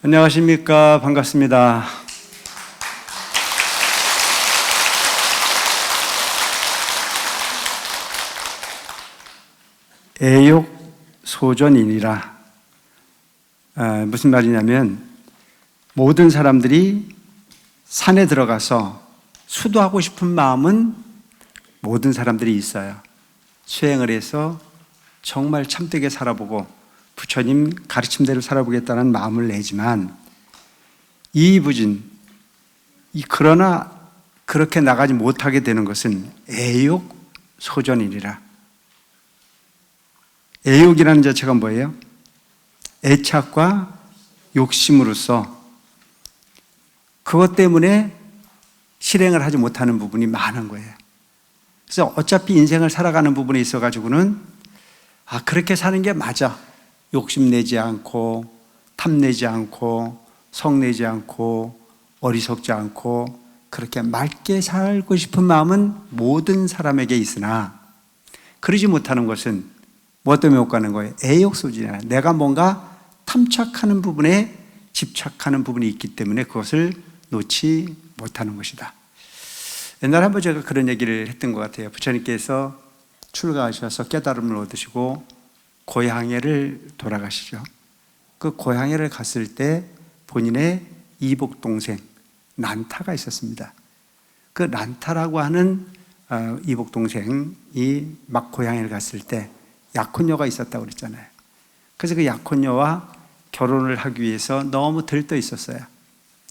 안녕하십니까. 반갑습니다. 애욕소전이니라. 무슨 말이냐면 모든 사람들이 산에 들어가서 수도하고 싶은 마음은 모든 사람들이 있어요. 수행을 해서 정말 참되게 살아보고 부처님 가르침대로 살아보겠다는 마음을 내지만 그러나 그렇게 나가지 못하게 되는 것은 애욕소전이니라. 애욕이라는 자체가 뭐예요? 애착과 욕심으로써 그것 때문에 실행을 하지 못하는 부분이 많은 거예요. 그래서 어차피 인생을 살아가는 부분에 있어가지고는 그렇게 사는 게 맞아. 욕심내지 않고 탐내지 않고 성내지 않고 어리석지 않고 그렇게 맑게 살고 싶은 마음은 모든 사람에게 있으나 그러지 못하는 것은 무엇 때문에 못 가는 거예요? 애욕소진이야. 내가 뭔가 탐착하는 부분에 집착하는 부분이 있기 때문에 그것을 놓지 못하는 것이다. 옛날에 한번 제가 그런 얘기를 했던 것 같아요. 부처님께서 출가하셔서 깨달음을 얻으시고 고향에를 돌아가시죠. 그 고향에를 갔을 때 본인의 이복 동생 난타가 있었습니다. 그 난타라고 하는 이복 동생이 막 고향에를 갔을 때 약혼녀가 있었다고 그랬잖아요. 그래서 그 약혼녀와 결혼을 하기 위해서 너무 들떠 있었어요.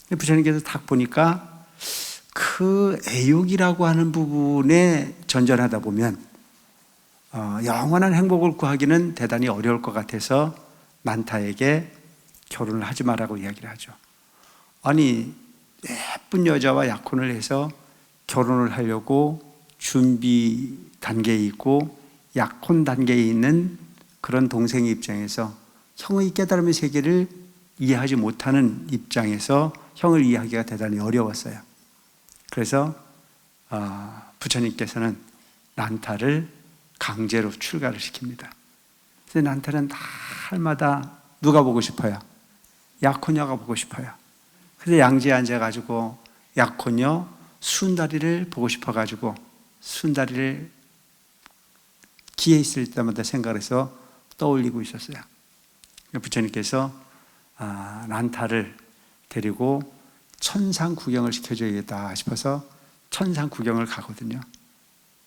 부처님께서 딱 보니까 그 애욕이라고 하는 부분에 전전하다 보면 영원한 행복을 구하기는 대단히 어려울 것 같아서 난타에게 결혼을 하지 말라고 이야기를 하죠. 아니, 예쁜 여자와 약혼을 해서 결혼을 하려고 준비 단계에 있고 약혼 단계에 있는 그런 동생의 입장에서 형의 깨달음의 세계를 이해하지 못하는 입장에서 형을 이해하기가 대단히 어려웠어요. 그래서 부처님께서는 난타를 강제로 출가를 시킵니다. 그래서 난타는 날마다 누가 보고 싶어요? 약혼녀가 보고 싶어요. 그래서 양지에 앉아가지고 약혼녀 순다리를 보고 싶어가지고 순다리를 기회 있을 때마다 생각해서 떠올리고 있었어요. 부처님께서 난타를 데리고 천상 구경을 시켜줘야겠다 싶어서 천상 구경을 가거든요.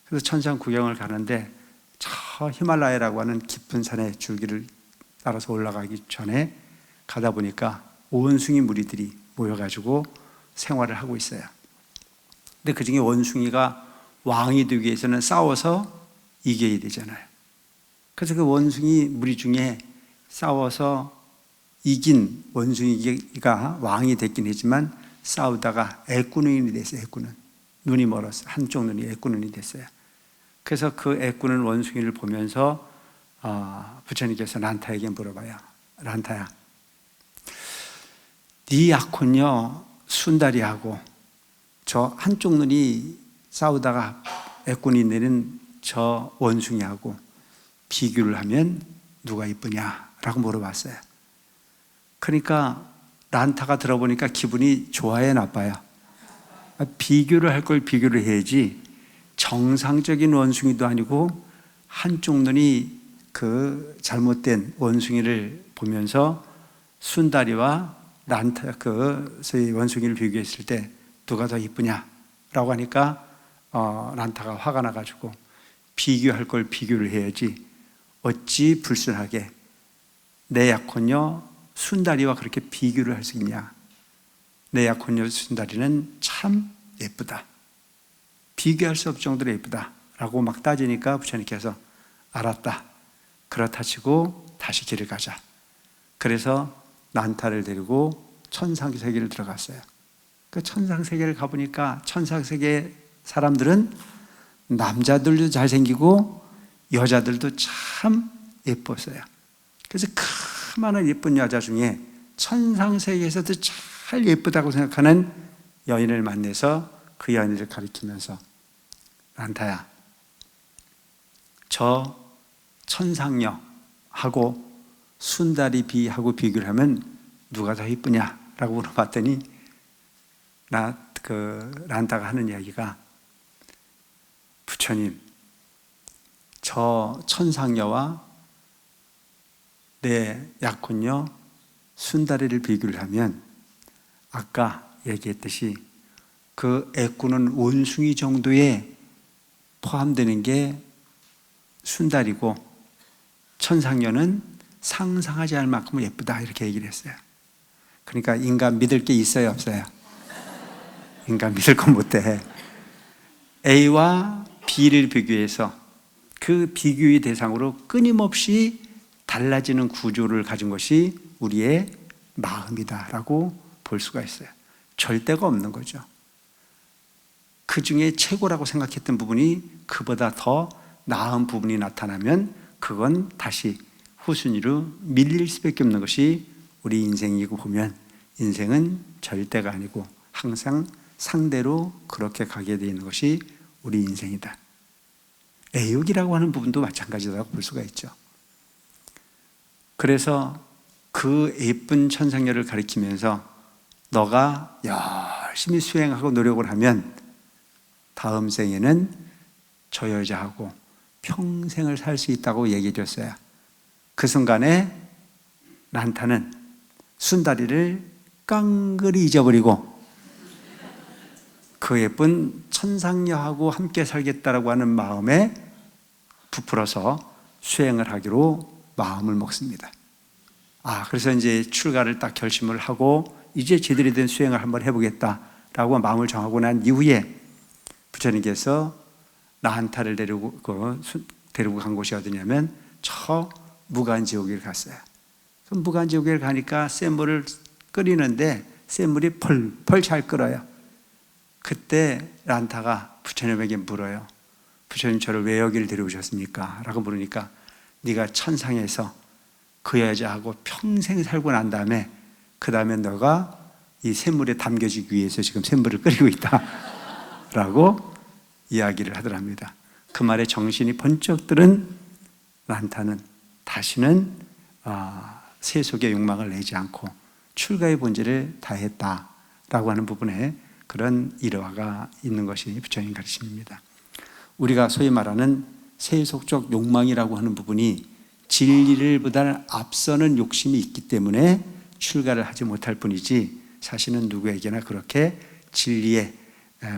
그래서 천상 구경을 가는데 저 히말라야라고 하는 깊은 산의 줄기를 따라서 올라가기 전에 가다 보니까 원숭이 무리들이 모여가지고 생활을 하고 있어요. 근데 그 중에 원숭이가 왕이 되기 위해서는 싸워서 이겨야 되잖아요. 그래서 그 원숭이 무리 중에 싸워서 이긴 원숭이가 왕이 됐긴 했지만 싸우다가 애꾸눈이 됐어요. 애꾸눈. 눈이 멀었어요. 한쪽 눈이 애꾸눈이 됐어요. 그래서 그 애꾸는 원숭이를 보면서 부처님께서 난타에게 물어봐요. 난타야, 네 약혼녀 순다리하고 저 한쪽 눈이 싸우다가 애꾼이 내린 저 원숭이하고 비교를 하면 누가 이쁘냐라고 물어봤어요. 그러니까 난타가 들어보니까 기분이 좋아요, 나빠요? 비교를 할 걸 비교를 해야지. 정상적인 원숭이도 아니고 한쪽 눈이 그 잘못된 원숭이를 보면서 순다리와 난타 소위 원숭이를 비교했을 때 누가 더 이쁘냐라고 하니까 난타가 화가 나가지고 비교할 걸 비교를 해야지 어찌 불순하게 내 약혼녀 순다리와 그렇게 비교를 할 수 있냐. 내 약혼녀 순다리는 참 예쁘다. 비교할 수 없을 정도로 예쁘다 라고 막 따지니까 부처님께서 알았다. 그렇다 치고 다시 길을 가자. 그래서 난타를 데리고 천상세계를 들어갔어요. 그 천상세계를 가보니까 천상세계 사람들은 남자들도 잘생기고 여자들도 참 예뻤어요. 그래서 그 많은 예쁜 여자 중에 천상세계에서도 잘 예쁘다고 생각하는 여인을 만나서 그 여인을 가리키면서 난타야, 저 천상녀하고 순다리 비하고 비교를 하면 누가 더 이쁘냐? 라고 물어봤더니 란타가 하는 이야기가, 부처님, 저 천상녀와 내 약혼녀 순다리를 비교를 하면 아까 얘기했듯이 그 애꾸는 원숭이 정도에 포함되는 게 순다리고 천상녀는 상상하지 않을 만큼 예쁘다, 이렇게 얘기를 했어요. 그러니까 인간 믿을 게 있어요, 없어요? 인간 믿을 건 못해. A와 B를 비교해서 그 비교의 대상으로 끊임없이 달라지는 구조를 가진 것이 우리의 마음이다라고 볼 수가 있어요. 절대가 없는 거죠. 그 중에 최고라고 생각했던 부분이 그보다 더 나은 부분이 나타나면 그건 다시 후순위로 밀릴 수밖에 없는 것이 우리 인생이고, 보면 인생은 절대가 아니고 항상 상대로 그렇게 가게 되어 있는 것이 우리 인생이다. 애욕이라고 하는 부분도 마찬가지라고 볼 수가 있죠. 그래서 그 예쁜 천상녀를 가리키면서 너가 열심히 수행하고 노력을 하면 다음 생에는 저 여자하고 평생을 살 수 있다고 얘기해 줬어요. 그 순간에 란타는 순다리를 깡그리 잊어버리고 그 예쁜 천상녀하고 함께 살겠다라고 하는 마음에 부풀어서 수행을 하기로 마음을 먹습니다. 그래서 이제 출가를 딱 결심을 하고 이제 제대로 된 수행을 한번 해보겠다라고 마음을 정하고 난 이후에 부처님께서 라한타를 데리고 간 곳이 어디냐면 저 무간지옥에 갔어요. 무간지옥에 가니까 센 물을 끓이는데 센 물이 펄펄 잘 끓어요. 그때 란타가 부처님에게 물어요. 부처님, 저를 왜 여기를 데려오셨습니까? 라고 물으니까 네가 천상에서 그 여자하고 평생 살고 난 다음에 그 다음에 너가 이 샘물에 담겨지기 위해서 지금 샘물을 끓이고 있다 라고 이야기를 하더랍니다. 그 말에 정신이 번쩍 들은 란타는 다시는 세속의 욕망을 내지 않고 출가의 본질을 다했다라고 하는 부분에 그런 일화가 있는 것이 부처님 가르침입니다. 우리가 소위 말하는 세속적 욕망이라고 하는 부분이 진리를 보다 앞서는 욕심이 있기 때문에 출가를 하지 못할 뿐이지, 사실은 누구에게나 그렇게 진리에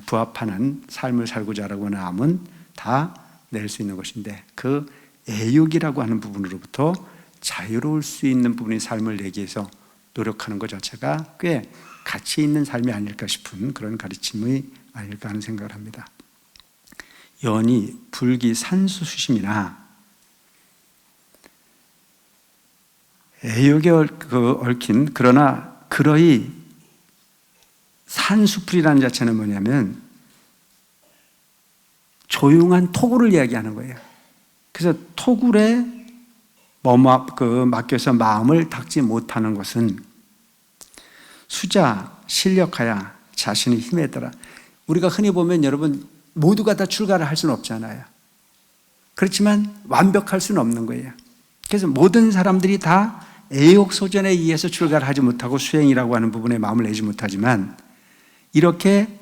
부합하는 삶을 살고자 하는 마음은 다 낼 수 있는 것인데, 그 애욕이라고 하는 부분으로부터 자유로울 수 있는 부분의 삶을 내기 위해서 노력하는 것 자체가 꽤 가치 있는 삶이 아닐까 싶은 그런 가르침이 아닐까 하는 생각을 합니다. 연이 불기 산수수심이나 애욕에 얽힌, 그러나 그러이 산수풀이라는 자체는 뭐냐면 조용한 토굴을 이야기하는 거예요. 그래서 토굴에 맡겨서 마음을 닦지 못하는 것은 수자 실력하야 자신의 힘에 따라, 우리가 흔히 보면 여러분 모두가 다 출가를 할 수는 없잖아요. 그렇지만 완벽할 수는 없는 거예요. 그래서 모든 사람들이 다 애욕소전에 의해서 출가를 하지 못하고 수행이라고 하는 부분에 마음을 내지 못하지만, 이렇게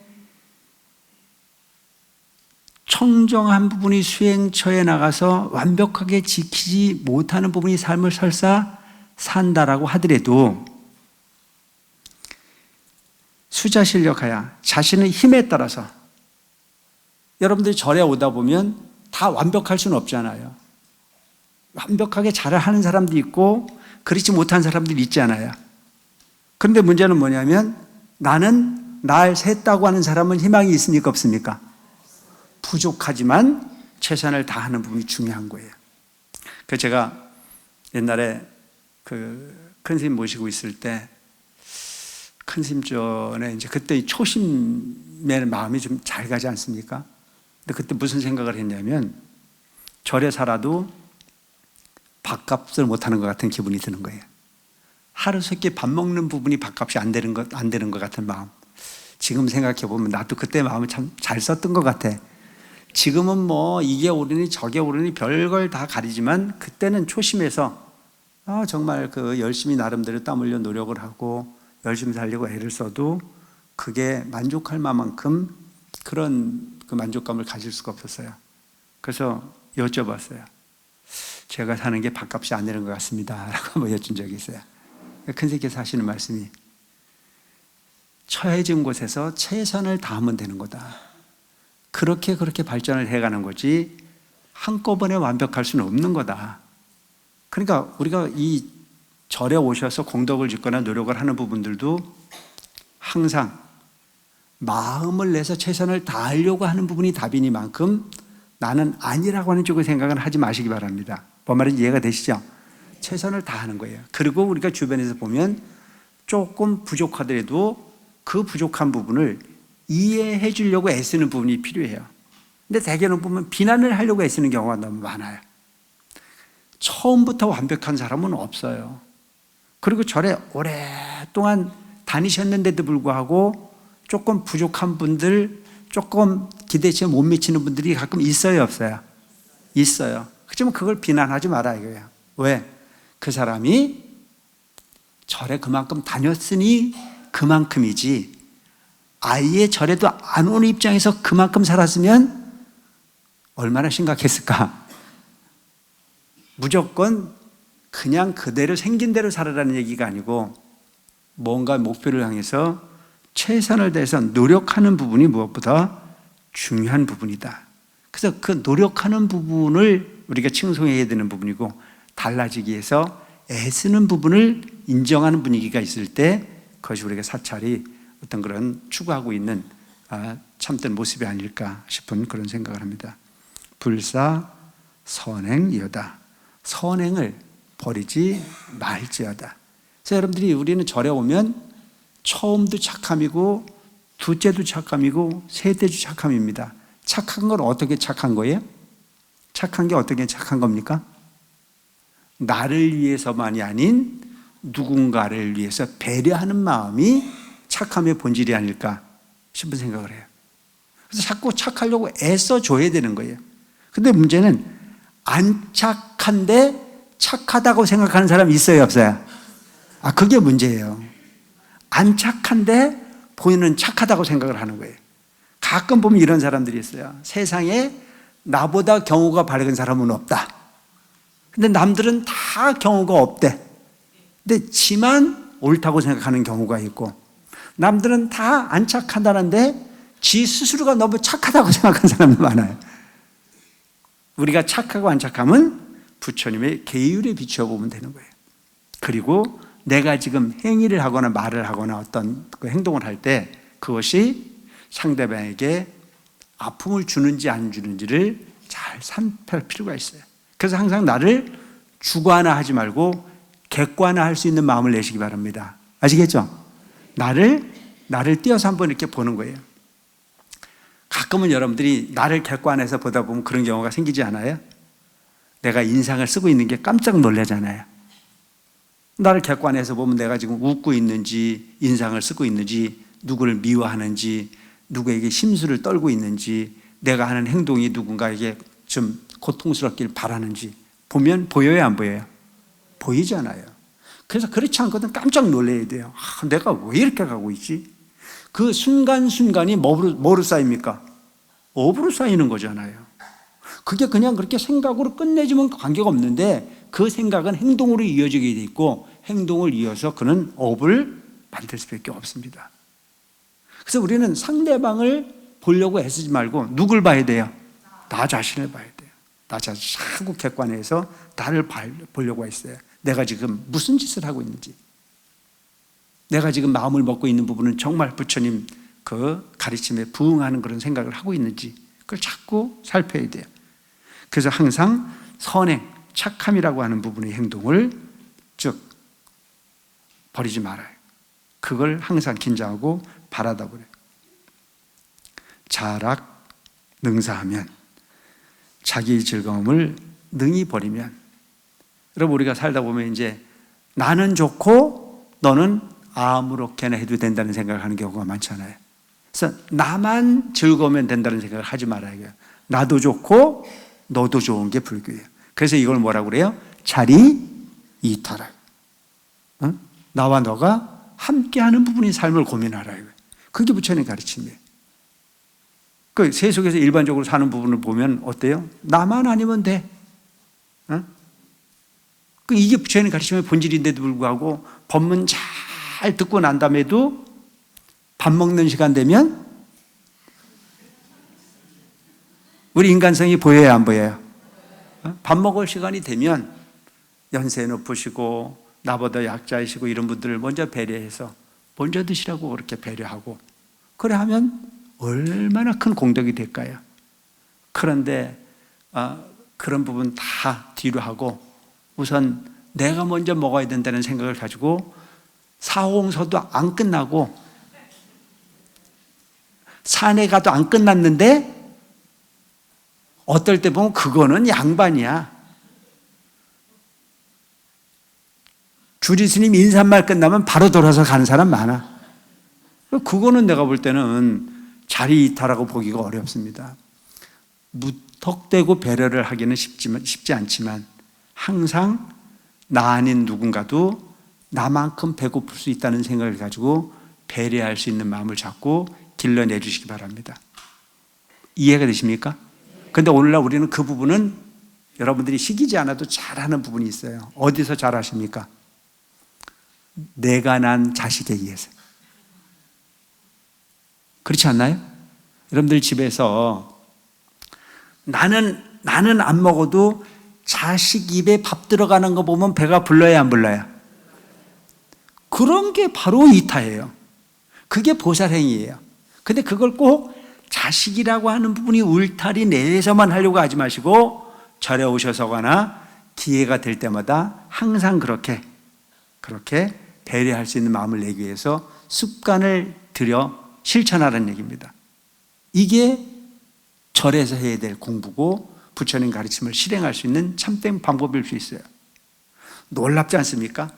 청정한 부분이 수행처에 나가서 완벽하게 지키지 못하는 부분이 삶을 설사 산다라고 하더라도 수자실력하야 자신의 힘에 따라서, 여러분들이 절에 오다 보면 다 완벽할 수는 없잖아요. 완벽하게 잘을 하는 사람도 있고 그렇지 못한 사람들이 있잖아요. 그런데 문제는 뭐냐면, 나는 날 샜다고 하는 사람은 희망이 있습니까, 없습니까? 부족하지만 최선을 다하는 부분이 중요한 거예요. 그래서 제가 옛날에 큰 스님 모시고 있을 때, 큰 스님 전에 이제 그때 초심의 마음이 좀 잘 가지 않습니까? 근데 그때 무슨 생각을 했냐면, 절에 살아도 밥값을 못하는 것 같은 기분이 드는 거예요. 하루 세끼 밥 먹는 부분이 밥값이 안 되는 것 같은 마음. 지금 생각해 보면 나도 그때 마음을 참 잘 썼던 것 같아. 지금은 뭐 이게 옳으니 저게 옳으니 별걸 다 가리지만, 그때는 초심에서 정말 그 열심히 나름대로 땀 흘려 노력을 하고 열심히 살려고 애를 써도 그게 만족할 만큼 그런 그 만족감을 가질 수가 없었어요. 그래서 여쭤봤어요. 제가 사는 게 밥값이 안 되는 것 같습니다 라고 한번 여쭌 적이 있어요. 큰새께서 하시는 말씀이 처해진 곳에서 최선을 다하면 되는 거다. 그렇게 발전을 해가는 거지 한꺼번에 완벽할 수는 없는 거다. 그러니까 우리가 이 절에 오셔서 공덕을 짓거나 노력을 하는 부분들도 항상 마음을 내서 최선을 다하려고 하는 부분이 답이니만큼 나는 아니라고 하는 쪽의 생각은 하지 마시기 바랍니다. 뭔 말인지 이해가 되시죠? 최선을 다하는 거예요. 그리고 우리가 주변에서 보면 조금 부족하더라도 그 부족한 부분을 이해해 주려고 애쓰는 부분이 필요해요. 근데 대개는 보면 비난을 하려고 애쓰는 경우가 너무 많아요. 처음부터 완벽한 사람은 없어요. 그리고 절에 오랫동안 다니셨는데도 불구하고 조금 부족한 분들, 조금 기대치에 못 미치는 분들이 가끔 있어요, 없어요? 있어요. 그렇지만 그걸 비난하지 마라 이거예요. 왜? 그 사람이 절에 그만큼 다녔으니 그만큼이지, 아예 절에도 안 오는 입장에서 그만큼 살았으면 얼마나 심각했을까? 무조건 그냥 그대로 생긴 대로 살아라는 얘기가 아니고 뭔가 목표를 향해서 최선을 다해서 노력하는 부분이 무엇보다 중요한 부분이다. 그래서 그 노력하는 부분을 우리가 칭송해야 되는 부분이고, 달라지기 위해서 애쓰는 부분을 인정하는 분위기가 있을 때 그것이 우리가 사찰이 어떤 그런 추구하고 있는 참된 모습이 아닐까 싶은 그런 생각을 합니다. 불사 선행이여다. 선행을 버리지 말지어다. 그래서 여러분들이 우리는 절에 오면 처음도 착함이고 둘째도 착함이고 셋째도 착함입니다. 착한 건 어떻게 착한 거예요? 착한 게 어떻게 착한 겁니까? 나를 위해서만이 아닌 누군가를 위해서 배려하는 마음이 착함의 본질이 아닐까 싶은 생각을 해요. 그래서 자꾸 착하려고 애써줘야 되는 거예요. 근데 문제는 안 착한데 착하다고 생각하는 사람이 있어요, 없어요? 그게 문제예요. 안 착한데 본인은 착하다고 생각을 하는 거예요. 가끔 보면 이런 사람들이 있어요. 세상에 나보다 경우가 밝은 사람은 없다. 근데 남들은 다 경우가 없대. 근데 지만 옳다고 생각하는 경우가 있고, 남들은 다 안 착하다는데 지 스스로가 너무 착하다고 생각하는 사람도 많아요. 우리가 착하고 안 착함은 부처님의 계율에 비추어 보면 되는 거예요. 그리고 내가 지금 행위를 하거나 말을 하거나 어떤 그 행동을 할 때 그것이 상대방에게 아픔을 주는지 안 주는지를 잘 살펴볼 필요가 있어요. 그래서 항상 나를 주관화하지 말고 객관화할 수 있는 마음을 내시기 바랍니다. 아시겠죠? 나를 띄어서 한번 이렇게 보는 거예요. 가끔은 여러분들이 나를 객관해서 보다 보면 그런 경우가 생기지 않아요? 내가 인상을 쓰고 있는 게 깜짝 놀라잖아요. 나를 객관해서 보면 내가 지금 웃고 있는지, 인상을 쓰고 있는지, 누구를 미워하는지, 누구에게 심술을 떨고 있는지, 내가 하는 행동이 누군가에게 좀 고통스럽길 바라는지 보면 보여요, 안 보여요? 보이잖아요. 그래서 그렇지 않거든 깜짝 놀라야 돼요. 내가 왜 이렇게 가고 있지? 그 순간순간이 뭐로 쌓입니까? 업으로 쌓이는 거잖아요. 그게 그냥 그렇게 생각으로 끝내주면 관계가 없는데 그 생각은 행동으로 이어지게 돼 있고, 행동을 이어서 그는 업을 만들 수밖에 없습니다. 그래서 우리는 상대방을 보려고 애쓰지 말고 누굴 봐야 돼요? 나 자신을 봐야 돼요. 나 자신 자꾸 객관해서 나를 보려고 했어요. 내가 지금 무슨 짓을 하고 있는지, 내가 지금 마음을 먹고 있는 부분은 정말 부처님 그 가르침에 부응하는 그런 생각을 하고 있는지 그걸 자꾸 살펴야 돼요. 그래서 항상 선행, 착함이라고 하는 부분의 행동을 쭉 버리지 말아요. 그걸 항상 긴장하고 바라다 보래요. 자락 능사하면, 자기 즐거움을 능히 버리면, 여러분 우리가 살다 보면 이제 나는 좋고 너는 아무렇게나 해도 된다는 생각을 하는 경우가 많잖아요. 그래서 나만 즐거우면 된다는 생각을 하지 말아요. 나도 좋고 너도 좋은 게 불교예요. 그래서 이걸 뭐라고 그래요? 자리 이타라. 나와 너가 함께하는 부분이 삶을 고민하라. 그게 부처님 가르침이에요. 그 세속에서 일반적으로 사는 부분을 보면 어때요? 나만 아니면 돼. 이게 부처님 가르침의 본질인데도 불구하고 법문 잘 듣고 난 다음에도 밥 먹는 시간 되면 우리 인간성이 보여야 안 보여요? 밥 먹을 시간이 되면 연세 높으시고 나보다 약자이시고 이런 분들을 먼저 배려해서 먼저 드시라고 그렇게 배려하고 그래 하면 얼마나 큰 공덕이 될까요? 그런데 그런 부분 다 뒤로 하고 우선 내가 먼저 먹어야 된다는 생각을 가지고 사홍서도 안 끝나고 산에 가도 안 끝났는데 어떨 때 보면 그거는 양반이야. 주지 스님 인사말 끝나면 바로 돌아서 가는 사람 많아. 그거는 내가 볼 때는 자리이타라고 보기가 어렵습니다. 무턱대고 배려를 하기는 쉽지 않지만 항상 나 아닌 누군가도 나만큼 배고플 수 있다는 생각을 가지고 배려할 수 있는 마음을 잡고 길러내 주시기 바랍니다. 이해가 되십니까? 근데 오늘날 우리는 그 부분은 여러분들이 시키지 않아도 잘하는 부분이 있어요. 어디서 잘하십니까? 내가 난 자식에 의해서. 그렇지 않나요? 여러분들 집에서 나는 안 먹어도 자식 입에 밥 들어가는 거 보면 배가 불러야 안 불러요? 그런 게 바로 이타예요. 그게 보살행위예요. 근데 그걸 꼭 자식이라고 하는 부분이 울타리 내에서만 하려고 하지 마시고 절에 오셔서거나 기회가 될 때마다 항상 그렇게 배려할 수 있는 마음을 내기 위해서 습관을 들여 실천하라는 얘기입니다. 이게 절에서 해야 될 공부고 부처님 가르침을 실행할 수 있는 참된 방법일 수 있어요. 놀랍지 않습니까?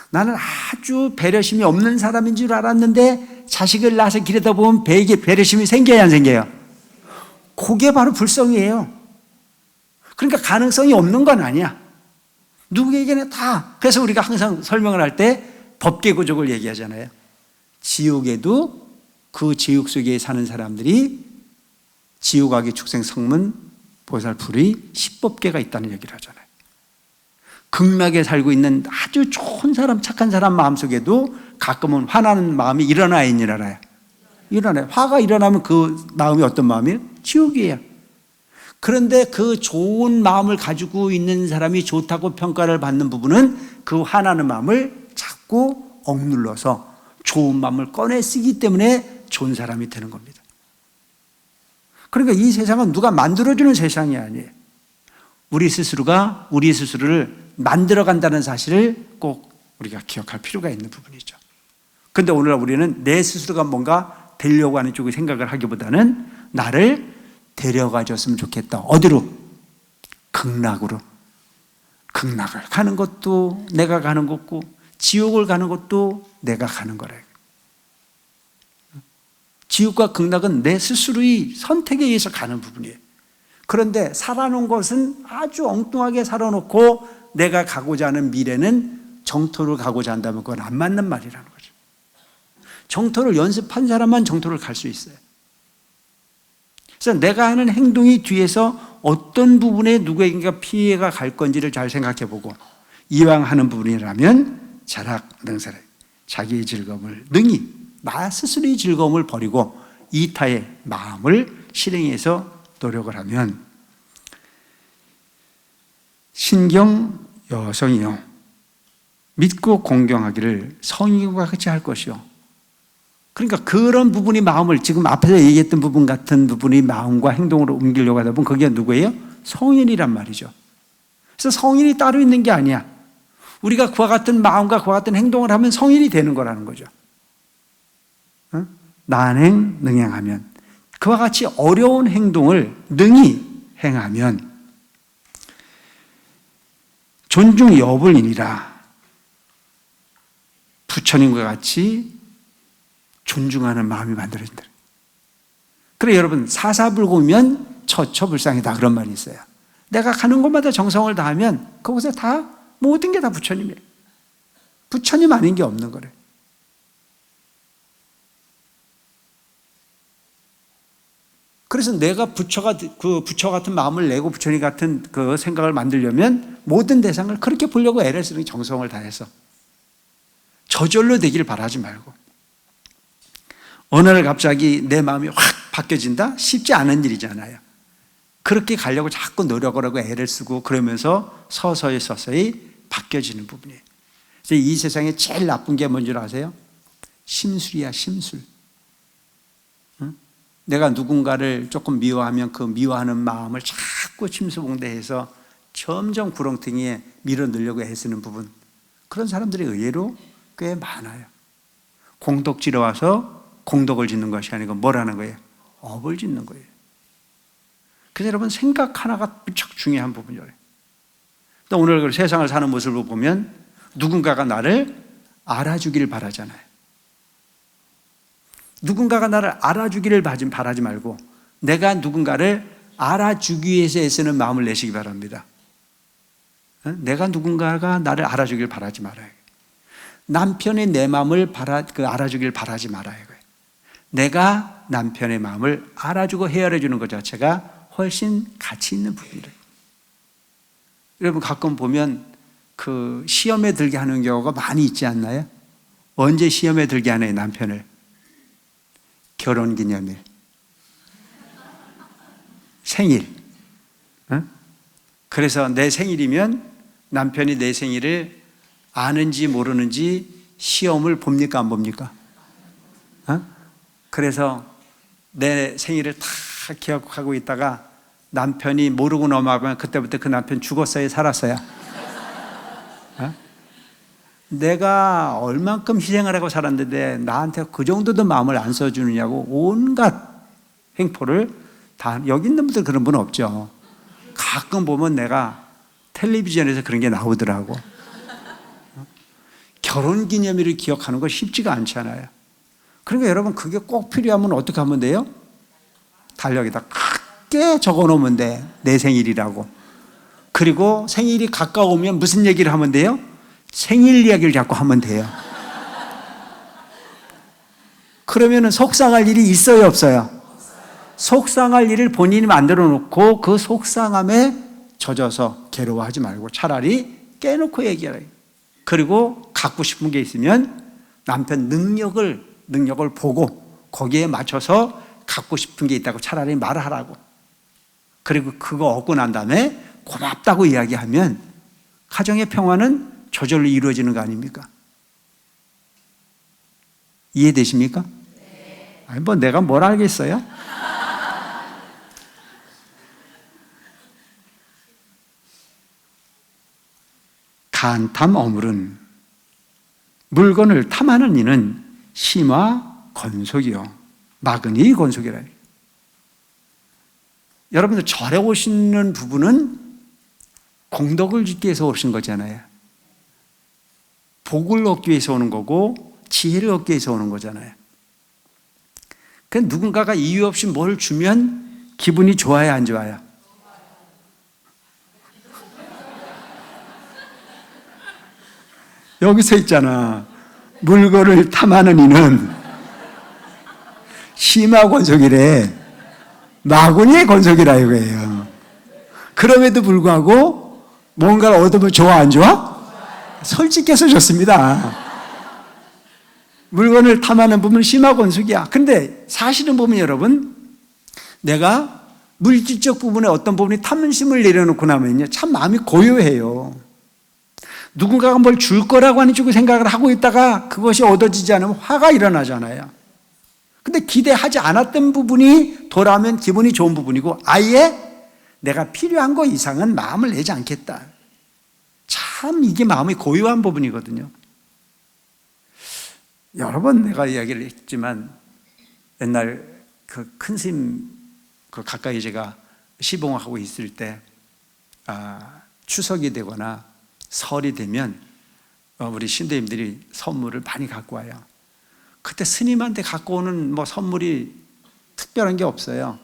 나는 아주 배려심이 없는 사람인 줄 알았는데 자식을 낳아서 기르다 보면 배에게 배려심이 생겨야 안 생겨요? 그게 바로 불성이에요. 그러니까 가능성이 없는 건 아니야. 누구에게나 다. 그래서 우리가 항상 설명을 할 때 법계구족을 얘기하잖아요. 지옥에도 그 지옥 속에 사는 사람들이 지옥아기 축생 성문 보살풀이 10법계가 있다는 얘기를 하잖아요. 극락에 살고 있는 아주 좋은 사람, 착한 사람 마음속에도 가끔은 화나는 마음이 일어나야 일어나요. 일어나요. 화가 일어나면 그 마음이 어떤 마음이에요? 지옥이에요. 그런데 그 좋은 마음을 가지고 있는 사람이 좋다고 평가를 받는 부분은 그 화나는 마음을 자꾸 억눌러서 좋은 마음을 꺼내 쓰기 때문에 좋은 사람이 되는 겁니다. 그러니까 이 세상은 누가 만들어주는 세상이 아니에요. 우리 스스로가 우리 스스로를 만들어간다는 사실을 꼭 우리가 기억할 필요가 있는 부분이죠. 그런데 오늘날 우리는 내 스스로가 뭔가 되려고 하는 쪽의 생각을 하기보다는 나를 데려가줬으면 좋겠다. 어디로? 극락으로. 극락을 가는 것도 내가 가는 거고 지옥을 가는 것도 내가 가는 거래요. 지옥과 극락은 내 스스로의 선택에 의해서 가는 부분이에요. 그런데 살아놓은 것은 아주 엉뚱하게 살아놓고 내가 가고자 하는 미래는 정토를 가고자 한다면 그건 안 맞는 말이라는 거죠. 정토를 연습한 사람만 정토를 갈 수 있어요. 그래서 내가 하는 행동이 뒤에서 어떤 부분에 누구에게가 피해가 갈 건지를 잘 생각해 보고 이왕 하는 부분이라면 자락, 능사를 자기의 즐거움을 능히 나 스스로의 즐거움을 버리고 이타의 마음을 실행해서 노력을 하면 신경 여성이요 믿고 공경하기를 성인과 같이 할 것이요. 그러니까 그런 부분이 마음을 지금 앞에서 얘기했던 부분 같은 부분이 마음과 행동으로 옮기려고 하다 보면 그게 누구예요? 성인이란 말이죠. 그래서 성인이 따로 있는 게 아니야. 우리가 그와 같은 마음과 그와 같은 행동을 하면 성인이 되는 거라는 거죠. 난행 능행하면 그와 같이 어려운 행동을 능히 행하면 존중 여불이니라. 부처님과 같이 존중하는 마음이 만들어진다. 그래 여러분 사사불고면 처처불상이다 그런 말이 있어요. 내가 가는 곳마다 정성을 다하면 그곳에 다 모든 게 다 부처님이에요. 부처님 아닌 게 없는 거래요. 그래서 내가 부처 같은 마음을 내고 부처님 같은 그 생각을 만들려면 모든 대상을 그렇게 보려고 애를 쓰는 정성을 다해서 저절로 되기를 바라지 말고, 어느 날 갑자기 내 마음이 확 바뀌어진다? 쉽지 않은 일이잖아요. 그렇게 가려고 자꾸 노력을 하고 애를 쓰고 그러면서 서서히 바뀌어지는 부분이에요. 그래서 이 세상에 제일 나쁜 게 뭔지 아세요? 심술이야, 심술. 응? 내가 누군가를 조금 미워하면 그 미워하는 마음을 자꾸 침수봉대해서 점점 구렁텅이에 밀어넣으려고 애쓰는 부분, 그런 사람들이 의외로 꽤 많아요. 공덕지러 와서 공덕을 짓는 것이 아니고 뭘 하는 거예요? 업을 짓는 거예요. 그래서 여러분, 생각 하나가 무척 중요한 부분이에요. 또 오늘 세상을 사는 모습을 보면 누군가가 나를 알아주기를 바라잖아요. 누군가가 나를 알아주기를 바라지 말고 내가 누군가를 알아주기 위해서 애쓰는 마음을 내시기 바랍니다. 내가 누군가가 나를 알아주기를 바라지 말아요. 남편이 내 마음을 알아주기를 바라지 말아요. 내가 남편의 마음을 알아주고 헤아려 주는 것 자체가 훨씬 가치 있는 부분이에요. 여러분, 가끔 보면 그 시험에 들게 하는 경우가 많이 있지 않나요? 언제 시험에 들게 하나요, 남편을? 결혼기념일, 생일. 그래서 내 생일이면 남편이 내 생일을 아는지 모르는지 시험을 봅니까, 안 봅니까? 그래서 내 생일을 다 기억하고 있다가 남편이 모르고 넘어가면 그때부터 그 남편 죽었어요, 살았어요? 내가 얼만큼 희생을 하고 살았는데 나한테 그 정도도 마음을 안 써주느냐고 온갖 횡포를 다, 여기 있는 분들 그런 분 없죠. 가끔 보면 내가 텔레비전에서 그런 게 나오더라고. 결혼기념일을 기억하는 거 쉽지가 않잖아요. 그러니까 여러분, 그게 꼭 필요하면 어떻게 하면 돼요? 달력에다 크게 적어 놓으면 돼. 내 생일이라고. 그리고 생일이 가까우면 무슨 얘기를 하면 돼요? 생일 이야기를 자꾸 하면 돼요. 그러면은 속상할 일이 있어요, 없어요? 속상할 일을 본인이 만들어 놓고 그 속상함에 젖어서 괴로워하지 말고 차라리 깨놓고 얘기하라. 그리고 갖고 싶은 게 있으면 남편 능력을 보고 거기에 맞춰서 갖고 싶은 게 있다고 차라리 말을 하라고. 그리고 그거 얻고 난 다음에 고맙다고 이야기하면 가정의 평화는 저절로 이루어지는 거 아닙니까? 이해되십니까? 아니, 뭐 내가 뭘 알겠어요? 간탐 어물은 물건을 탐하는 이는 심화 건속이요 막으니 건속이라. 여러분들 절에 오시는 부분은 공덕을 짓기 위해서 오신 거잖아요. 복을 얻기 위해서 오는 거고 지혜를 얻기 위해서 오는 거잖아요. 그러니까 누군가가 이유 없이 뭘 주면 기분이 좋아요, 안 좋아요? 여기서 있잖아. 물건을 탐하는 이는 심화 건속이래. 마구니의 건속이라 이거예요. 그럼에도 불구하고 뭔가를 얻으면 좋아, 안 좋아? 솔직해서 좋습니다. 물건을 탐하는 부분은 심화 건속이야. 근데 사실은 보면 여러분, 내가 물질적 부분에 어떤 부분이 탐심을 내려놓고 나면요, 참 마음이 고요해요. 누군가가 뭘 줄 거라고 하는 쪽으로 생각을 하고 있다가 그것이 얻어지지 않으면 화가 일어나잖아요. 근데 기대하지 않았던 부분이 돌아오면 기분이 좋은 부분이고, 아예 내가 필요한 거 이상은 마음을 내지 않겠다. 참 이게 마음이 고요한 부분이거든요. 여러 번 내가 이야기를 했지만, 옛날 그 큰 스님 그 가까이 제가 시봉하고 있을 때, 추석이 되거나 설이 되면 우리 신도님들이 선물을 많이 갖고 와요. 그때 스님한테 갖고 오는 뭐 선물이 특별한 게 없어요.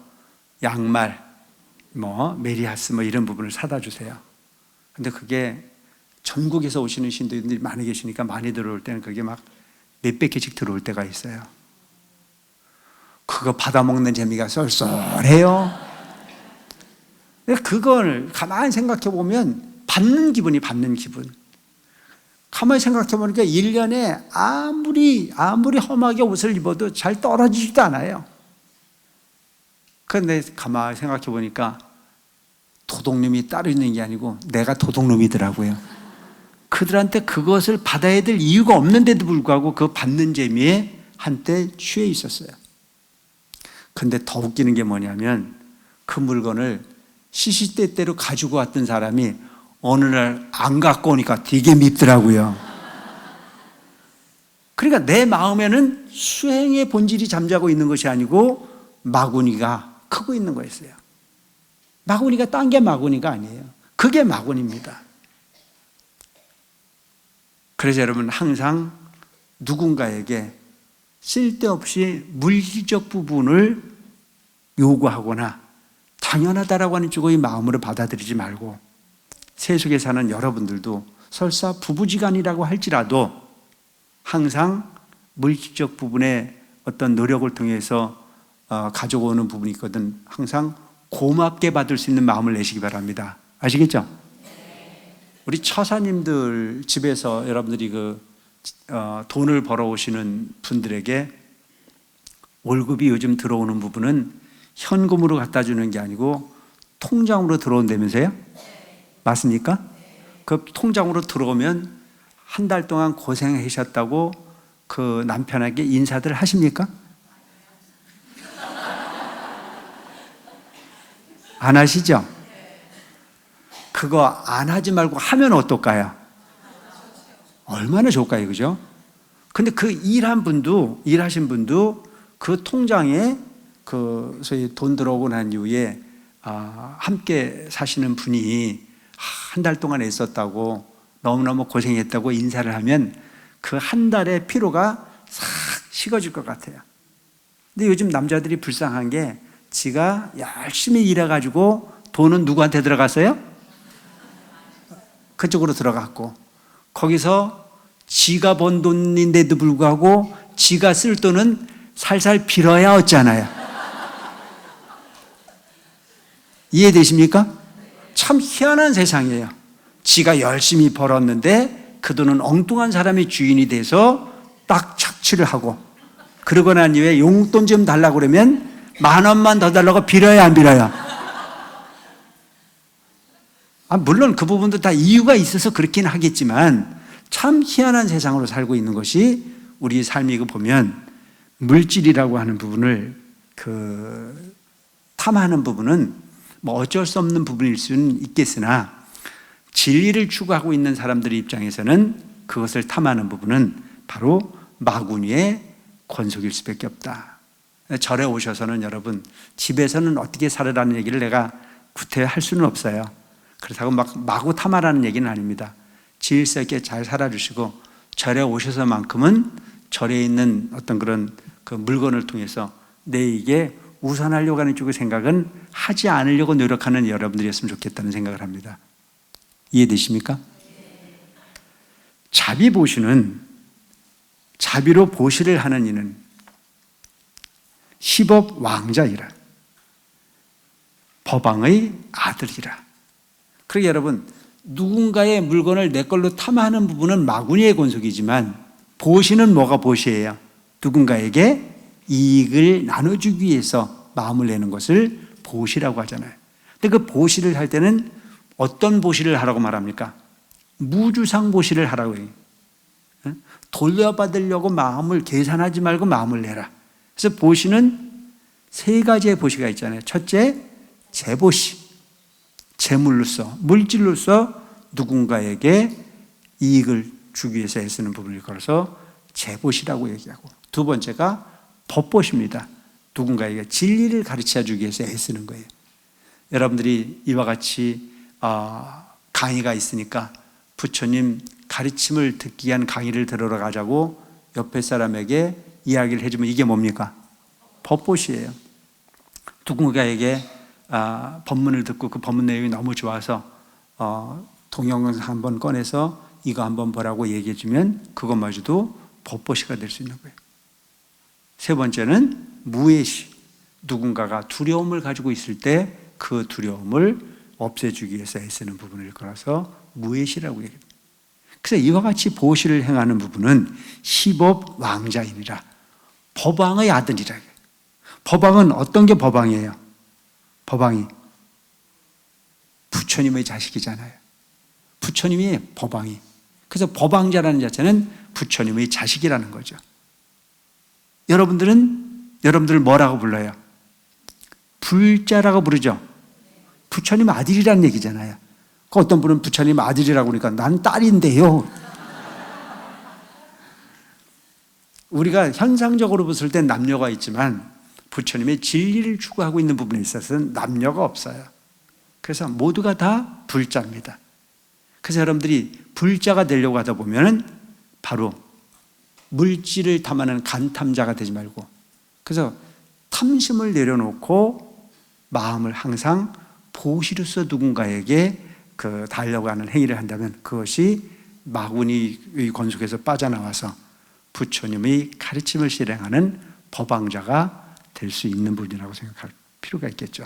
양말, 뭐 메리하스 뭐 이런 부분을 사다 주세요. 근데 그게 전국에서 오시는 신도들이 많이 계시니까 많이 들어올 때는 그게 막 몇백 개씩 들어올 때가 있어요. 그거 받아먹는 재미가 쏠쏠해요. 그걸 가만히 생각해 보면 받는 기분. 가만히 생각해 보니까 1년에 아무리 험하게 옷을 입어도 잘 떨어지지도 않아요. 그런데 가만히 생각해 보니까 도둑놈이 따로 있는 게 아니고 내가 도둑놈이더라고요. 그들한테 그것을 받아야 될 이유가 없는데도 불구하고 그 받는 재미에 한때 취해 있었어요. 근데 더 웃기는 게 뭐냐면 그 물건을 시시때때로 가지고 왔던 사람이 어느 날 안 갖고 오니까 되게 밉더라고요. 그러니까 내 마음에는 수행의 본질이 잠자고 있는 것이 아니고 마구니가 크고 있는 거였어요. 마구니가 딴 게 마구니가 아니에요. 그게 마구니입니다. 그래서 여러분 항상 누군가에게 쓸데없이 물질적 부분을 요구하거나 당연하다라고 하는 쪽의 마음으로 받아들이지 말고, 세속에 사는 여러분들도 설사 부부지간이라고 할지라도 항상 물질적 부분의 어떤 노력을 통해서 가져오는 부분이 있거든 항상 고맙게 받을 수 있는 마음을 내시기 바랍니다. 아시겠죠? 우리 처사님들 집에서 여러분들이 돈을 벌어오시는 분들에게 월급이 요즘 들어오는 부분은 현금으로 갖다 주는 게 아니고 통장으로 들어온다면서요? 맞습니까? 그 통장으로 들어오면 한 달 동안 고생하셨다고 그 남편에게 인사들 하십니까? 안 하시죠? 그거 안 하지 말고 하면 어떨까요? 얼마나 좋을까요? 그죠? 근데 그 일하신 분도 그 통장에 소위 돈 들어오고 난 이후에 함께 사시는 분이 한 달 동안 있었다고 너무너무 고생했다고 인사를 하면 그 한 달의 피로가 싹 식어질 것 같아요. 근데 요즘 남자들이 불쌍한 게 지가 열심히 일해가지고 돈은 누구한테 들어갔어요? 그쪽으로 들어갔고, 거기서 지가 번 돈인데도 불구하고 지가 쓸 돈은 살살 빌어야 얻잖아요. 이해되십니까? 참 희한한 세상이에요. 지가 열심히 벌었는데 그 돈은 엉뚱한 사람이 주인이 돼서 딱 착취를 하고, 그러고 난 이후에 용돈 좀 달라고 그러면 10,000원만 더 달라고 빌어야 안 빌어요? 물론 그 부분도 다 이유가 있어서 그렇긴 하겠지만 참 희한한 세상으로 살고 있는 것이 우리 삶이고, 보면 물질이라고 하는 부분을 탐하는 부분은 뭐 어쩔 수 없는 부분일 수는 있겠으나 진리를 추구하고 있는 사람들의 입장에서는 그것을 탐하는 부분은 바로 마구니의 권속일 수밖에 없다. 절에 오셔서는 여러분 집에서는 어떻게 살으라는 얘기를 내가 구태할 수는 없어요. 그렇다고 마구 탐하라는 얘기는 아닙니다. 질서 있게 잘 살아주시고 절에 오셔서만큼은 절에 있는 어떤 그런 그 물건을 통해서 내게 우선하려고 하는 쪽의 생각은 하지 않으려고 노력하는 여러분들이었으면 좋겠다는 생각을 합니다. 이해되십니까? 자비로 보시를 하는 이는 10억 왕자이라, 법왕의 아들이라. 그러게 여러분, 누군가의 물건을 내 걸로 탐하는 부분은 마구니의 권속이지만 보시는 뭐가 보시예요? 누군가에게 이익을 나눠주기 위해서 마음을 내는 것을 보시라고 하잖아요. 근데 그 보시를 할 때는 어떤 보시를 하라고 말합니까? 무주상 보시를 하라고 해요. 돌려받으려고 마음을 계산하지 말고 마음을 내라. 그래서 보시는 세 가지의 보시가 있잖아요. 첫째, 재보시. 재물로서, 물질로서 누군가에게 이익을 주기 위해서 애쓰는 부분을 걸어서 재보시라고 얘기하고, 두 번째가 법보시입니다. 누군가에게 진리를 가르쳐 주기 위해서 애쓰는 거예요. 여러분들이 이와 같이 강의가 있으니까 부처님 가르침을 듣기 위한 강의를 들으러 가자고 옆에 사람에게 이야기를 해주면 이게 뭡니까? 법보시예요. 누군가에게 법문을 듣고 그 법문 내용이 너무 좋아서 동영상 한번 꺼내서 이거 한번 보라고 얘기해 주면 그것마저도 법보시가 될 수 있는 거예요. 세 번째는 무예시. 누군가가 두려움을 가지고 있을 때 그 두려움을 없애주기 위해서 애쓰는 부분을 걸어서 무예시라고 얘기합니다. 그래서 이와 같이 보시를 행하는 부분은 시법 왕자이니라. 법왕의 아들이라. 법왕은 어떤 게 법왕이에요? 법왕이 부처님의 자식이잖아요. 부처님이 법왕이. 그래서 법왕자라는 자체는 부처님의 자식이라는 거죠. 여러분들 뭐라고 불러요? 불자라고 부르죠. 부처님 아들이라는 얘기잖아요. 어떤 분은 부처님 아들이라고 그러니까 난 딸인데요. 우리가 현상적으로 봤을 때 남녀가 있지만 부처님의 진리를 추구하고 있는 부분에 있어서는 남녀가 없어요. 그래서 모두가 다 불자입니다. 그래서 여러분들이 불자가 되려고 하다 보면 바로 물질을 탐하는 간탐자가 되지 말고, 그래서 탐심을 내려놓고 마음을 항상 보시로서 누군가에게 달려가는 행위를 한다면 그것이 마구니의 권속에서 빠져나와서 부처님의 가르침을 실행하는 법왕자가 될 수 있는 분이라고 생각할 필요가 있겠죠.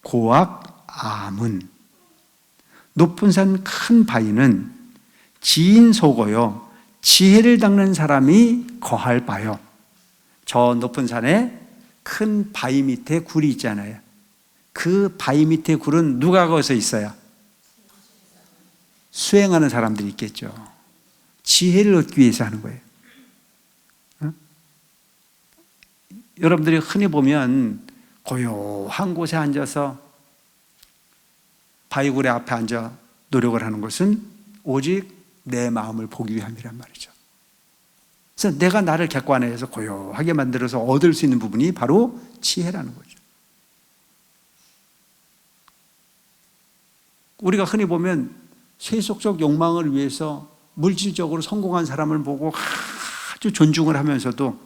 고악 아문. 높은 산 큰 바위는 지인 속어요. 지혜를 닦는 사람이 거할 바요. 저 높은 산에 큰 바위 밑에 굴이 있잖아요. 그 바위 밑에 굴은 누가 거기서 있어요? 수행하는 사람들이 있겠죠. 지혜를 얻기 위해서 하는 거예요. 여러분들이 흔히 보면 고요한 곳에 앉아서 바위굴의 앞에 앉아 노력을 하는 것은 오직 내 마음을 보기 위함이란 말이죠. 그래서 내가 나를 객관화해서 고요하게 만들어서 얻을 수 있는 부분이 바로 지혜라는 거죠. 우리가 흔히 보면 세속적 욕망을 위해서 물질적으로 성공한 사람을 보고 아주 존중을 하면서도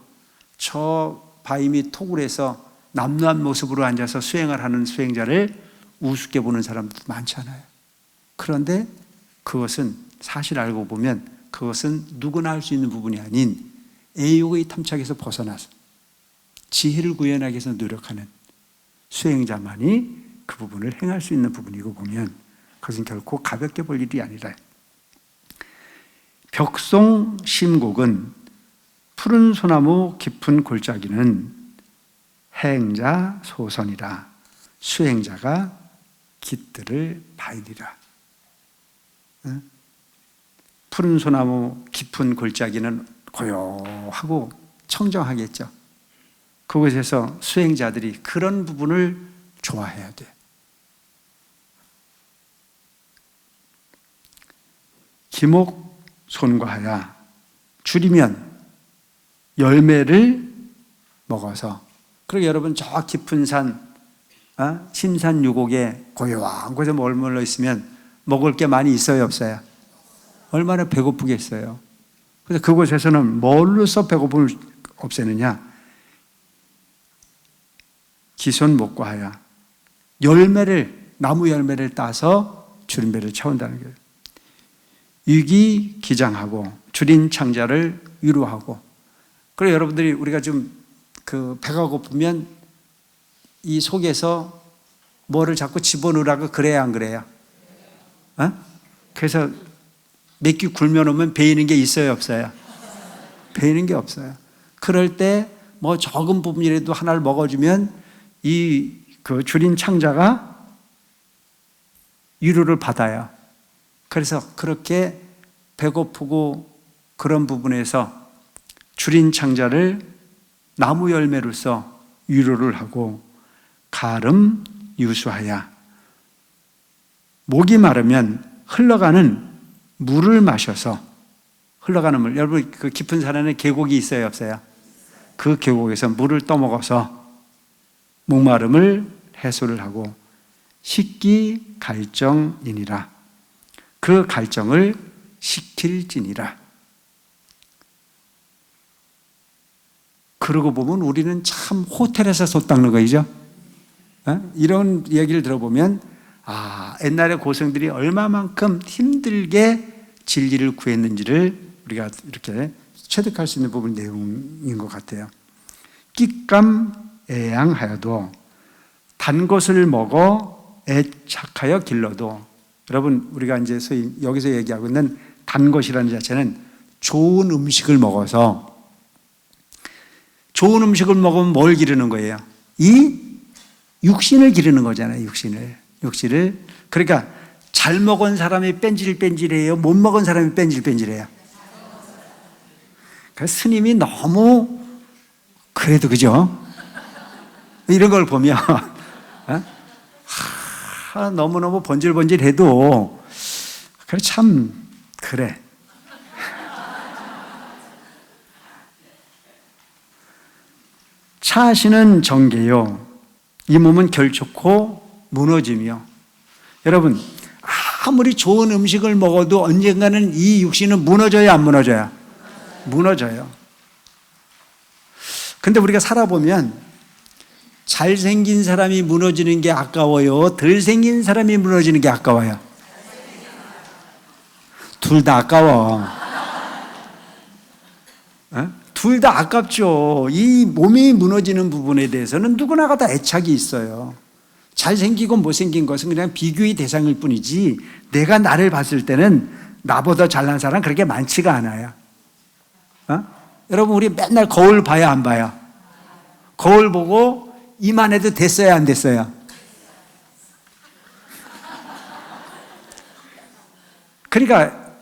저 바위 밑 토굴에서 남루한 모습으로 앉아서 수행을 하는 수행자를 우습게 보는 사람도 많잖아요. 그런데 그것은 사실 알고 보면 그것은 누구나 할 수 있는 부분이 아닌 애욕의 탐착에서 벗어나서 지혜를 구현하기 위해서 노력하는 수행자만이 그 부분을 행할 수 있는 부분이고 보면 그것은 결코 가볍게 볼 일이 아니라. 벽송 심곡은 푸른 소나무 깊은 골짜기는 행자 소선이라. 수행자가 깃들을 바이리라. 푸른 소나무 깊은 골짜기는 고요하고 청정하겠죠. 그곳에서 수행자들이 그런 부분을 좋아해야 돼. 기목 손과하야. 줄이면 열매를 먹어서. 그리고 여러분 저 깊은 산, 심산유곡에 고요한 곳에 머물러 있으면 먹을 게 많이 있어요, 없어요? 얼마나 배고프겠어요. 그래서 그곳에서는 뭘로써 배고픔을 없애느냐? 기손목과하야. 나무 열매를 따서 줄임배를 채운다는 거예요. 유기기장하고 줄인 창자를 위로하고. 그리고 여러분들이 우리가 좀 배가 고프면 이 속에서 뭐를 자꾸 집어넣으라고 그래야 안 그래요? 그래서 몇 끼 굶어놓으면 베이는 게 있어요, 없어요? 베이는 게 없어요. 그럴 때 뭐 적은 부분이라도 하나를 먹어주면 그 줄인 창자가 위로를 받아요. 그래서 그렇게 배고프고 그런 부분에서 줄인 창자를 나무 열매로서 위로를 하고 가름 유수하야. 목이 마르면 흘러가는 물을 마셔서. 흘러가는 물. 여러분 그 깊은 산에는 계곡이 있어요, 없어요? 그 계곡에서 물을 떠먹어서 목마름을 해소를 하고 식기 갈정이니라. 그 갈정을 식힐지니라. 그러고 보면 우리는 참 호텔에서 솥 닦는 거이죠. 이런 얘기를 들어보면 옛날에 고생들이 얼마만큼 힘들게 진리를 구했는지를 우리가 이렇게 체득할 수 있는 부분 내용인 것 같아요. 끽감애양하여도 단 것을 먹어 애착하여 길러도, 여러분 우리가 이제 소위 여기서 얘기하고 있는 단 것이라는 자체는 좋은 음식을 먹어서, 좋은 음식을 먹으면 뭘 기르는 거예요? 이 육신을 기르는 거잖아요. 육신을. 그러니까 잘 먹은 사람이 뺀질뺀질해요? 못 먹은 사람이 뺀질뺀질해요? 그래서 스님이 너무 그래도 그죠? 이런 걸 보면 너무너무 번질번질해도 그래 참 그래. 차시는 정계요, 이 몸은 결초코 무너지며. 여러분 아무리 좋은 음식을 먹어도 언젠가는 이 육신은 무너져요, 안 무너져요? 무너져요. 근데 우리가 살아보면 잘생긴 사람이 무너지는 게 아까워요, 덜 생긴 사람이 무너지는 게 아까워요? 둘 다 아까워. 둘 다 아깝죠. 이 몸이 무너지는 부분에 대해서는 누구나가 다 애착이 있어요. 잘생기고 못생긴 것은 그냥 비교의 대상일 뿐이지, 내가 나를 봤을 때는 나보다 잘난 사람 그렇게 많지가 않아요. 여러분 우리 맨날 거울 봐야 안 봐요? 거울 보고 이만해도 됐어요, 안 됐어요? 그러니까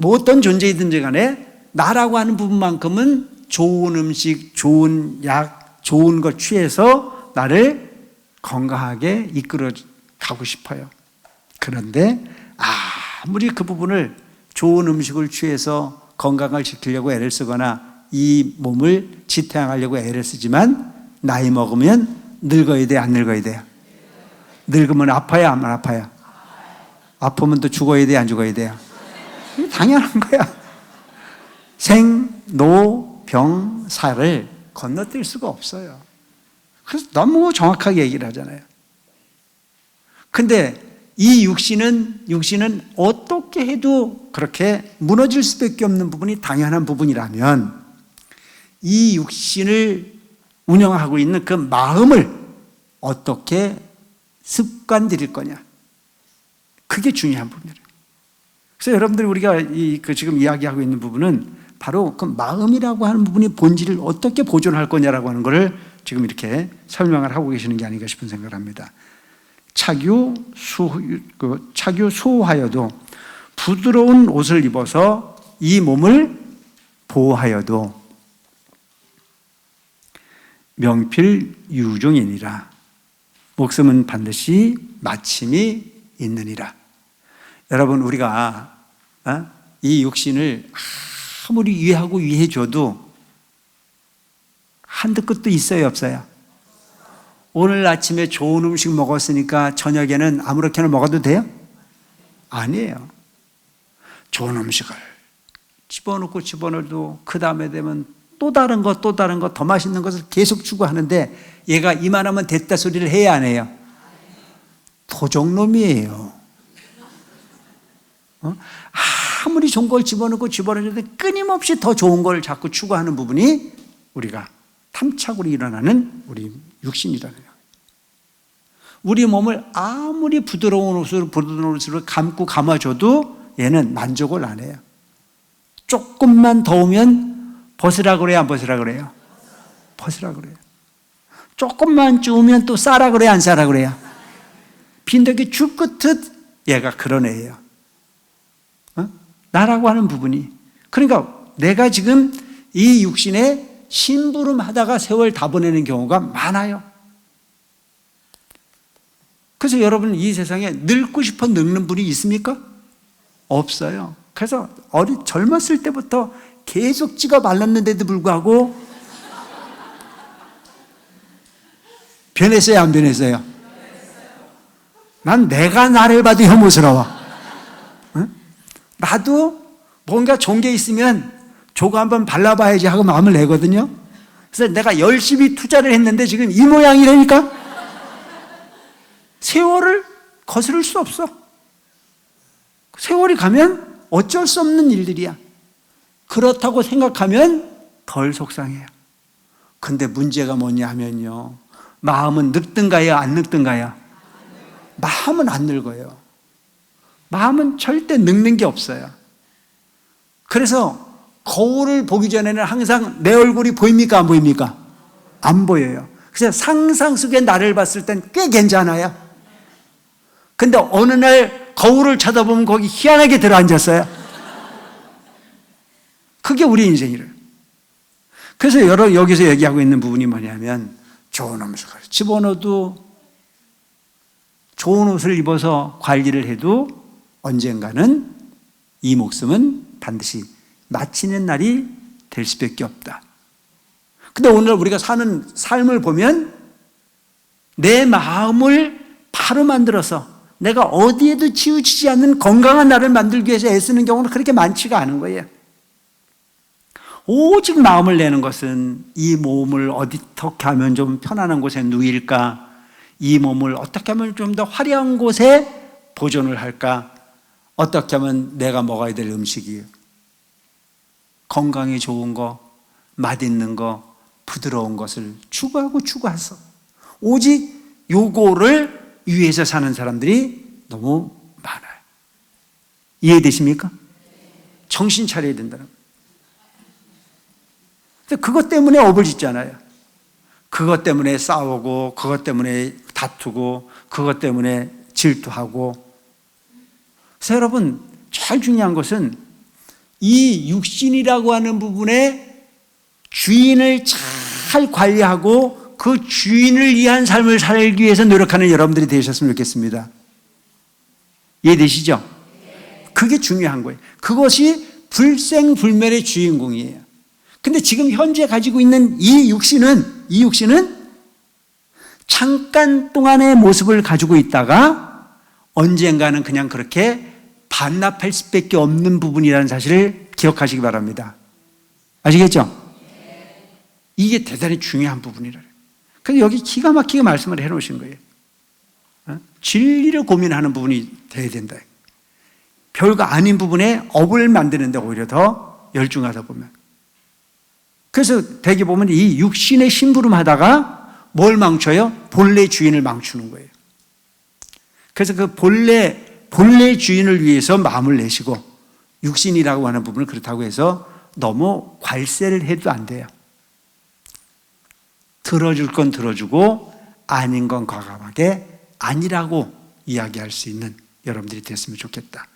어떤 존재이든지 간에 나라고 하는 부분만큼은 좋은 음식, 좋은 약, 좋은 것 취해서 나를 건강하게 이끌어 가고 싶어요. 그런데 아무리 그 부분을 좋은 음식을 취해서 건강을 지키려고 애를 쓰거나 이 몸을 지탱하려고 애를 쓰지만, 나이 먹으면 늙어야 돼, 안 늙어야 돼요? 늙으면 아파요, 안 아파요? 아프면 또 죽어야 돼, 안 죽어야 돼요? 당연한 거야. 생, 노, 병, 사를 건너뛸 수가 없어요. 그래서 너무 정확하게 얘기를 하잖아요. 근데 이 육신은 어떻게 해도 그렇게 무너질 수밖에 없는 부분이 당연한 부분이라면, 이 육신을 운영하고 있는 그 마음을 어떻게 습관 들일 거냐, 그게 중요한 부분이에요. 그래서 여러분들이 우리가 지금 이야기하고 있는 부분은 바로 그 마음이라고 하는 부분이 본질을 어떻게 보존할 거냐라고 하는 것을 지금 이렇게 설명을 하고 계시는 게 아닌가 싶은 생각을 합니다. 차규수하여도 부드러운 옷을 입어서 이 몸을 보호하여도 명필유종이니라. 목숨은 반드시 마침이 있느니라. 여러분 우리가 이 육신을 아무리 위하고 위해줘도 한두 끝도 있어요, 없어요? 오늘 아침에 좋은 음식 먹었으니까 저녁에는 아무렇게나 먹어도 돼요? 아니에요. 좋은 음식을 집어넣어도 그 다음에 되면 또 다른 거 더 맛있는 것을 계속 추구하는데, 얘가 이만하면 됐다 소리를 해야 안 해요? 토종놈이에요. 아무리 좋은 걸 집어넣어도 끊임없이 더 좋은 걸 자꾸 추구하는 부분이 우리가 탐착으로 일어나는 우리 육신이라는 거예요. 우리 몸을 아무리 부드러운 옷으로 감고 감아줘도 얘는 만족을 안 해요. 조금만 더우면 벗으라 그래요, 안 벗으라 그래요? 벗으라 그래요. 조금만 추우면 또 싸라 그래요, 안 싸라 그래요? 빈덕이 죽긋듯 얘가 그런 애예요. 나라고 하는 부분이. 그러니까 내가 지금 이 육신에 심부름하다가 세월 다 보내는 경우가 많아요. 그래서 여러분 이 세상에 늙고 싶어 늙는 분이 있습니까? 없어요. 그래서 젊었을 때부터 계속 찍어 말랐는데도 불구하고 변했어요, 안 변했어요? 난 내가 나를 봐도 혐오스러워. 나도 뭔가 좋은 게 있으면 저거 한번 발라봐야지 하고 마음을 내거든요. 그래서 내가 열심히 투자를 했는데 지금 이 모양이라니까? 세월을 거스를 수 없어. 세월이 가면 어쩔 수 없는 일들이야. 그렇다고 생각하면 덜 속상해요. 근데 문제가 뭐냐 하면요, 마음은 늙든가요, 안 늙든가요? 마음은 안 늙어요. 마음은 절대 늙는 게 없어요. 그래서 거울을 보기 전에는 항상 내 얼굴이 보입니까, 안 보입니까? 안 보여요. 그래서 상상 속에 나를 봤을 땐 꽤 괜찮아요. 근데 어느 날 거울을 쳐다보면 거기 희한하게 들어앉았어요. 그게 우리 인생이래요. 그래서 여기서 얘기하고 있는 부분이 뭐냐면, 좋은 옷을 집어넣어도, 좋은 옷을 입어서 관리를 해도 언젠가는 이 목숨은 반드시 마치는 날이 될 수밖에 없다. 근데 오늘 우리가 사는 삶을 보면 내 마음을 바로 만들어서 내가 어디에도 치우치지 않는 건강한 나를 만들기 위해서 애쓰는 경우는 그렇게 많지가 않은 거예요. 오직 마음을 내는 것은 이 몸을 어떻게 하면 좀 편안한 곳에 누일까? 이 몸을 어떻게 하면 좀 더 화려한 곳에 보존을 할까? 어떻게 하면 내가 먹어야 될 음식이 건강에 좋은 거, 맛있는 거, 부드러운 것을 추구해서 오직 요거를 위해서 사는 사람들이 너무 많아요. 이해되십니까? 정신 차려야 된다는 거예요. 그것 때문에 업을 짓잖아요. 그것 때문에 싸우고, 그것 때문에 다투고, 그것 때문에 질투하고. 그래서 여러분, 제일 중요한 것은 이 육신이라고 하는 부분에 주인을 잘 관리하고 그 주인을 위한 삶을 살기 위해서 노력하는 여러분들이 되셨으면 좋겠습니다. 이해되시죠? 그게 중요한 거예요. 그것이 불생불멸의 주인공이에요. 근데 지금 현재 가지고 있는 이 육신은 잠깐 동안의 모습을 가지고 있다가 언젠가는 그냥 그렇게 반납할 수밖에 없는 부분이라는 사실을 기억하시기 바랍니다. 아시겠죠? 이게 대단히 중요한 부분이라. 그래서 여기 기가 막히게 말씀을 해놓으신 거예요. 진리를 고민하는 부분이 돼야 된다. 별거 아닌 부분에 업을 만드는데 오히려 더 열중하다 보면. 그래서 대개 보면 이 육신의 심부름하다가 뭘 망쳐요? 본래 주인을 망치는 거예요. 그래서 그 본래 주인을 위해서 마음을 내시고, 육신이라고 하는 부분을 그렇다고 해서 너무 괄세를 해도 안 돼요. 들어줄 건 들어주고 아닌 건 과감하게 아니라고 이야기할 수 있는 여러분들이 됐으면 좋겠다.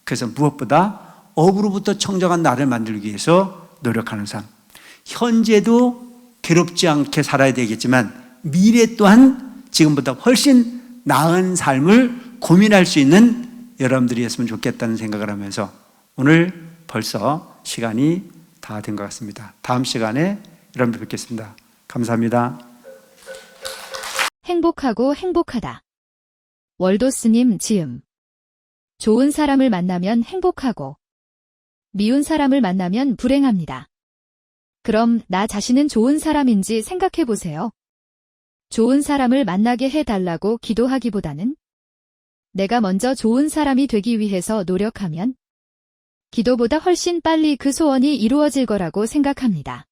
그래서 무엇보다 업으로부터 청정한 나를 만들기 위해서 노력하는 삶. 현재도 괴롭지 않게 살아야 되겠지만 미래 또한 지금보다 훨씬 나은 삶을 고민할 수 있는 여러분들이 했으면 좋겠다는 생각을 하면서 오늘 벌써 시간이 다 된 것 같습니다. 다음 시간에 여러분들 뵙겠습니다. 감사합니다. 행복하고 행복하다. 월도스님 지음. 좋은 사람을 만나면 행복하고 미운 사람을 만나면 불행합니다. 그럼 나 자신은 좋은 사람인지 생각해 보세요. 좋은 사람을 만나게 해달라고 기도하기보다는 내가 먼저 좋은 사람이 되기 위해서 노력하면 기도보다 훨씬 빨리 그 소원이 이루어질 거라고 생각합니다.